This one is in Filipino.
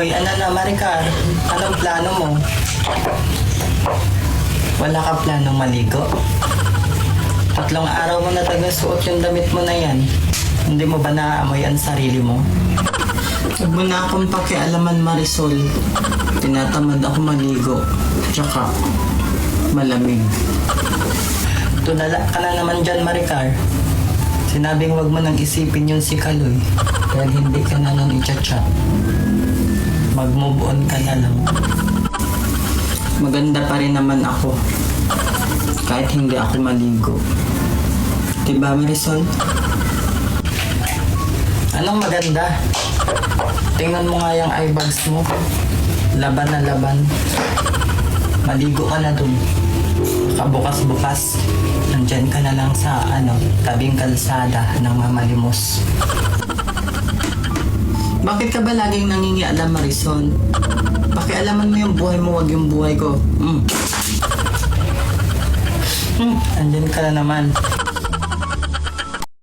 Uy, ano na, Maricar? Anong plano mo? Wala ka planong maligo? 3 araw mo na taga-suot yung damit mo na yan. Hindi mo ba naaamoy ang sarili mo? Huwag mo na akong pakialaman, Marisol. Tinatamad ako maligo. Tsaka, malamig. Tulala ka na naman dyan, Maricar. Sinabing wag mo nang isipin yung si Kaloy. Dahil hindi ka na nang i-chat. Mag-move on ka na lang. Maganda pa rin naman ako. Kahit hindi ako maligo. Diba, Marisol? Anong maganda? Tingnan mo nga yung eye bags mo. Laban na laban. Maligo ka na dun. Kabukas-bukas. Nandyan ka na lang sa tabing kalsada ng mamalimos. Bakit ka ba laging nangingialam, Marisol? Pakialaman mo yung buhay mo, wag yung buhay ko. Andyan ka na naman.